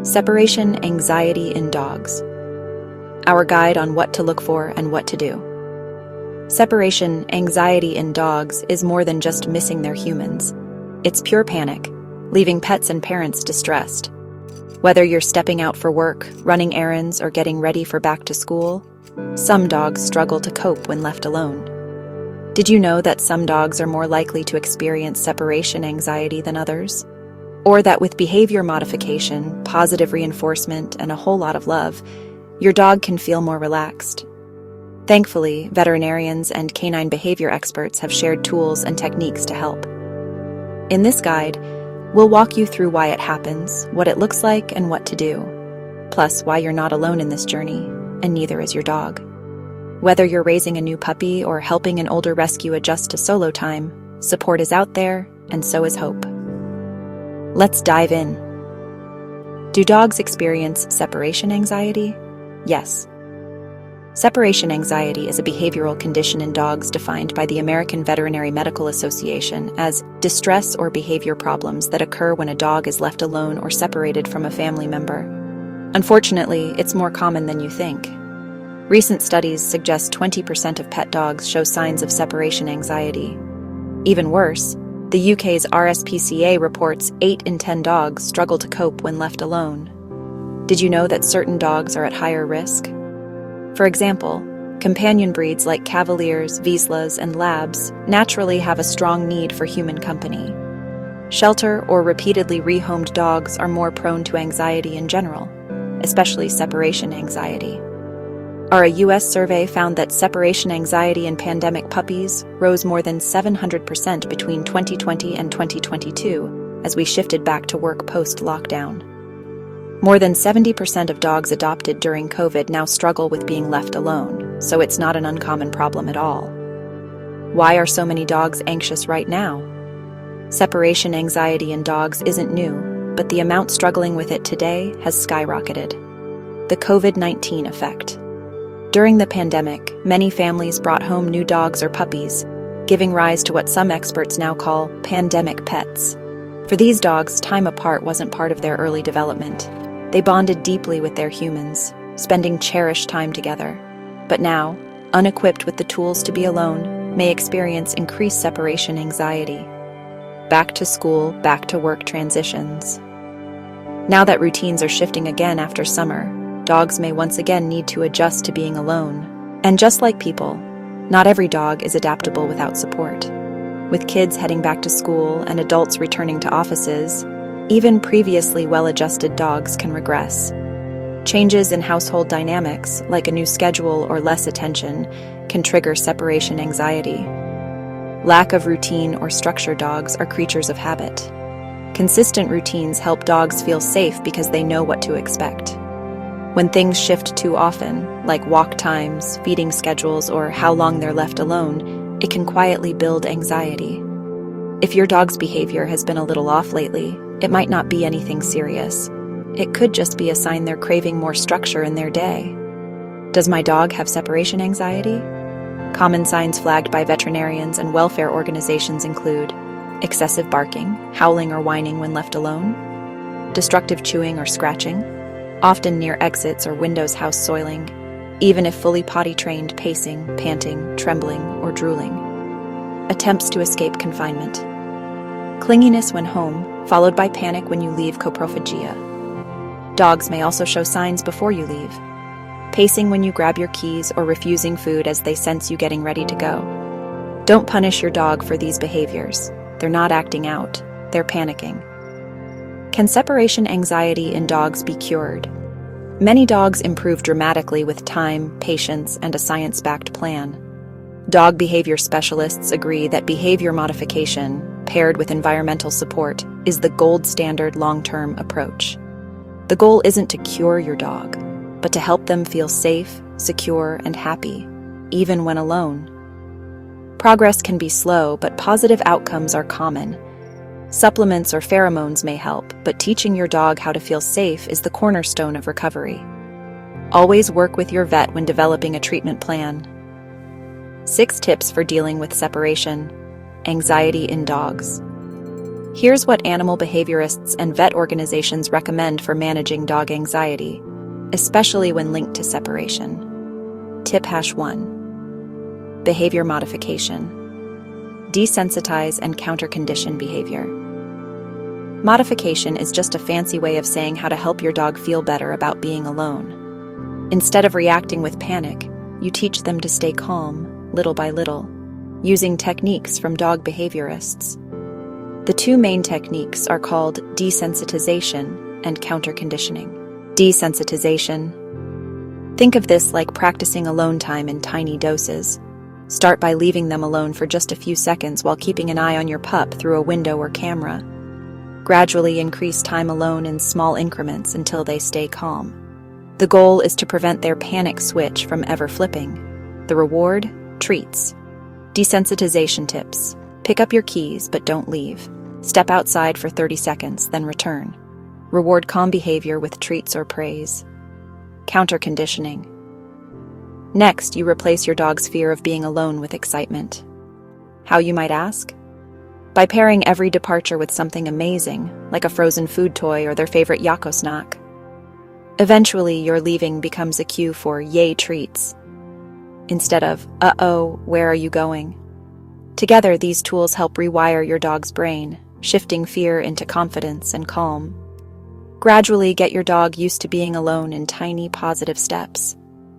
Separation anxiety in dogs. Our guide on what to look for and what to do. Separation anxiety in dogs is more than just missing their humans. It's pure panic, leaving pets and parents distressed. Whether you're stepping out for work, running errands, or getting ready for back to school, some dogs struggle to cope when left alone. Did you know that some dogs are more likely to experience separation anxiety than others? Or that with behavior modification, positive reinforcement, and a whole lot of love, your dog can feel more relaxed? Thankfully, veterinarians and canine behavior experts have shared tools and techniques to help. In this guide, we'll walk you through why it happens, what it looks like, and what to do. Plus, why you're not alone in this journey, and neither is your dog. Whether you're raising a new puppy or helping an older rescue adjust to solo time, support is out there, and so is hope. Let's dive in. Do dogs experience separation anxiety? Yes. Separation anxiety is a behavioral condition in dogs defined by the American Veterinary Medical Association as distress or behavior problems that occur when a dog is left alone or separated from a family member. Unfortunately, it's more common than you think. Recent studies suggest 20% of pet dogs show signs of separation anxiety. Even worse, the UK's RSPCA reports 8 in 10 dogs struggle to cope when left alone. Did you know that certain dogs are at higher risk? For example, companion breeds like Cavaliers, Vizslas, and Labs naturally have a strong need for human company. Shelter or repeatedly rehomed dogs are more prone to anxiety in general, especially separation anxiety. Our U.S. survey found that separation anxiety in pandemic puppies rose more than 700% between 2020 and 2022 as we shifted back to work post-lockdown. More than 70% of dogs adopted during COVID now struggle with being left alone, so it's not an uncommon problem at all. Why are so many dogs anxious right now? Separation anxiety in dogs isn't new, but the amount struggling with it today has skyrocketed. The COVID-19 effect. During the pandemic, many families brought home new dogs or puppies, giving rise to what some experts now call pandemic pets. For these dogs, time apart wasn't part of their early development. They bonded deeply with their humans, spending cherished time together. But now, unequipped with the tools to be alone, may experience increased separation anxiety. Back to school, back to work transitions. Now that routines are shifting again after summer, dogs may once again need to adjust to being alone. And just like people, not every dog is adaptable without support. With kids heading back to school and adults returning to offices, even previously well-adjusted dogs can regress. Changes in household dynamics, like a new schedule or less attention, can trigger separation anxiety. Lack of routine or structure. Dogs are creatures of habit. Consistent routines help dogs feel safe because they know what to expect. When things shift too often, like walk times, feeding schedules, or how long they're left alone, it can quietly build anxiety. If your dog's behavior has been a little off lately, it might not be anything serious. It could just be a sign they're craving more structure in their day. Does my dog have separation anxiety? Common signs flagged by veterinarians and welfare organizations include excessive barking, howling or whining when left alone, destructive chewing or scratching, often near exits or windows, house soiling, even if fully potty trained, pacing, panting, trembling, or drooling, attempts to escape confinement, clinginess when home, followed by panic when you leave, coprophagia. Dogs may also show signs before you leave, pacing when you grab your keys or refusing food as they sense you getting ready to go. Don't punish your dog for these behaviors. They're not acting out, they're panicking. Can separation anxiety in dogs be cured? Many dogs improve dramatically with time, patience, and a science-backed plan. Dog behavior specialists agree that behavior modification, paired with environmental support, is the gold standard long-term approach. The goal isn't to cure your dog, but to help them feel safe, secure, and happy, even when alone. Progress can be slow, but positive outcomes are common. Supplements or pheromones may help, but teaching your dog how to feel safe is the cornerstone of recovery. Always work with your vet when developing a treatment plan. 6 tips for dealing with separation anxiety in dogs. Here's what animal behaviorists and vet organizations recommend for managing dog anxiety, especially when linked to separation. Tip #1. Behavior modification. Desensitize and counter-condition behavior. Modification is just a fancy way of saying how to help your dog feel better about being alone. Instead of reacting with panic, you teach them to stay calm, little by little, using techniques from dog behaviorists. The two main techniques are called desensitization and counter-conditioning. Desensitization. Think of this like practicing alone time in tiny doses. Start by leaving them alone for just a few seconds while keeping an eye on your pup through a window or camera. Gradually increase time alone in small increments until they stay calm. The goal is to prevent their panic switch from ever flipping. The reward? Treats. Desensitization tips. Pick up your keys, but don't leave. Step outside for 30 seconds, then return. Reward calm behavior with treats or praise. Counter-conditioning. Next, you replace your dog's fear of being alone with excitement. How, you might ask? By pairing every departure with something amazing, like a frozen food toy or their favorite Yako snack. Eventually, your leaving becomes a cue for yay treats, instead of, uh-oh, where are you going? Together, these tools help rewire your dog's brain, shifting fear into confidence and calm. Gradually get your dog used to being alone in tiny, positive steps.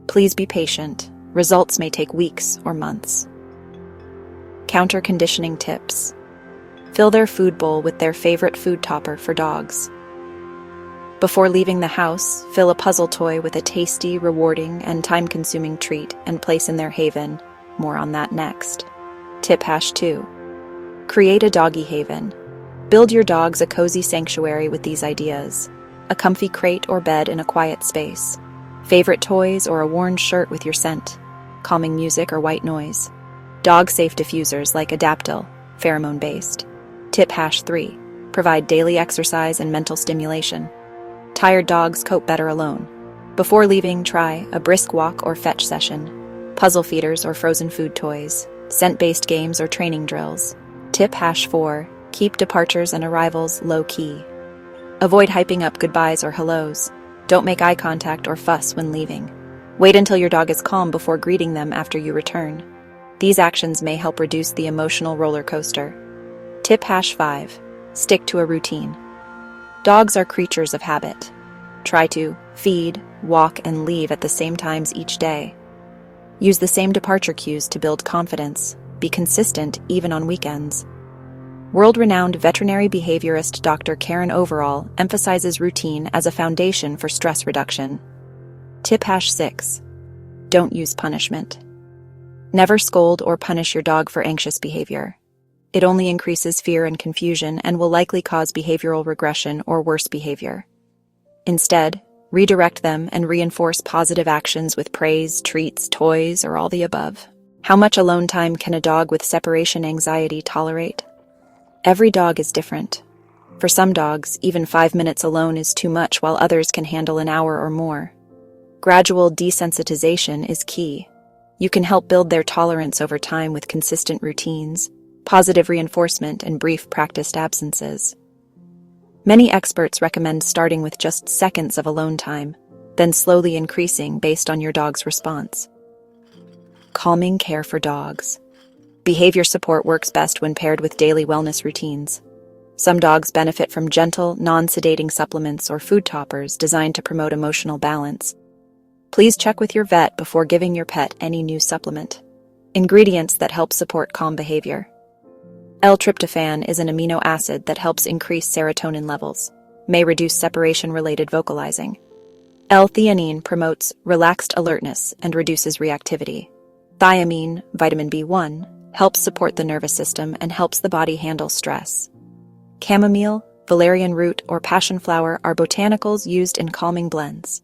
Please be patient. Results may take weeks or months. Counter-conditioning tips. Fill their food bowl with their favorite food topper for dogs. Before leaving the house, fill a puzzle toy with a tasty, rewarding, and time-consuming treat and place in their haven. More on that next. Tip #2. Create a doggy haven. Build your dogs a cozy sanctuary with these ideas. A comfy crate or bed in a quiet space. Favorite toys or a worn shirt with your scent. Calming music or white noise. Dog-safe diffusers like Adaptil, pheromone-based. Tip #3. Provide daily exercise and mental stimulation. Tired dogs cope better alone. Before leaving, try a brisk walk or fetch session. Puzzle feeders or frozen food toys. Scent-based games or training drills. Tip #4. Keep departures and arrivals low-key. Avoid hyping up goodbyes or hellos. Don't make eye contact or fuss when leaving. Wait until your dog is calm before greeting them after you return. These actions may help reduce the emotional roller coaster. Tip #5. Stick to a routine. Dogs are creatures of habit. Try to feed, walk, and leave at the same times each day. Use the same departure cues to build confidence. Be consistent even on weekends. World-renowned veterinary behaviorist Dr. Karen Overall emphasizes routine as a foundation for stress reduction. Tip #6. Don't use punishment. Never scold or punish your dog for anxious behavior. It only increases fear and confusion and will likely cause behavioral regression or worse behavior. Instead, redirect them and reinforce positive actions with praise, treats, toys, or all the above. How much alone time can a dog with separation anxiety tolerate? Every dog is different. For some dogs, even 5 minutes alone is too much, while others can handle an hour or more. Gradual desensitization is key. You can help build their tolerance over time with consistent routines, positive reinforcement, and brief practiced absences. Many experts recommend starting with just seconds of alone time, then slowly increasing based on your dog's response. Calming care for dogs. Behavior support works best when paired with daily wellness routines. Some dogs benefit from gentle, non-sedating supplements or food toppers designed to promote emotional balance. Please check with your vet before giving your pet any new supplement. Ingredients that help support calm behavior. L-tryptophan is an amino acid that helps increase serotonin levels, may reduce separation-related vocalizing. L-theanine promotes relaxed alertness and reduces reactivity. Thiamine, vitamin B1, helps support the nervous system and helps the body handle stress. Chamomile, valerian root, or passion flower are botanicals used in calming blends.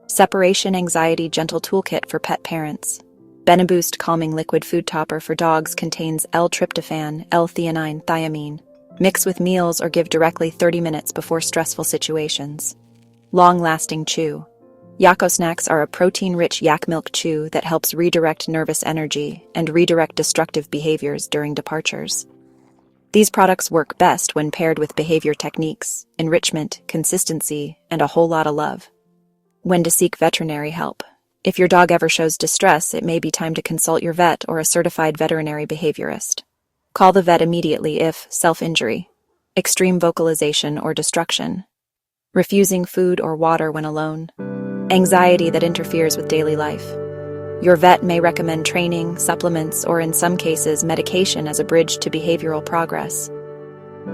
Separation Anxiety Gentle Toolkit for Pet Parents. BeneBoost Calming Liquid Food Topper for Dogs contains L-tryptophan, L-theanine, thiamine. Mix with meals or give directly 30 minutes before stressful situations. Long-lasting chew. Yako snacks are a protein-rich yak milk chew that helps redirect nervous energy and redirect destructive behaviors during departures. These products work best when paired with behavior techniques, enrichment, consistency, and a whole lot of love. When to seek veterinary help. If your dog ever shows distress, it may be time to consult your vet or a certified veterinary behaviorist. Call the vet immediately if self-injury, extreme vocalization or destruction, refusing food or water when alone, anxiety that interferes with daily life. Your vet may recommend training, supplements, or in some cases, medication as a bridge to behavioral progress.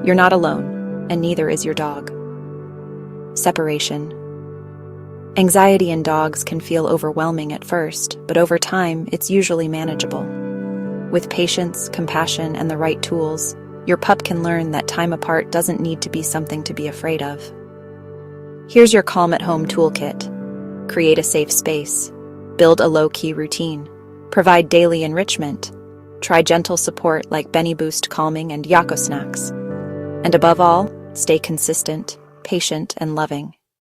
You're not alone, and neither is your dog. Separation. Anxiety in dogs can feel overwhelming at first, but over time, it's usually manageable. With patience, compassion, and the right tools, your pup can learn that time apart doesn't need to be something to be afraid of. Here's your Calm at Home toolkit. Create a safe space. Build a low-key routine. Provide daily enrichment. Try gentle support like BeneBoost Calming and Yako snacks. And above all, stay consistent, patient, and loving.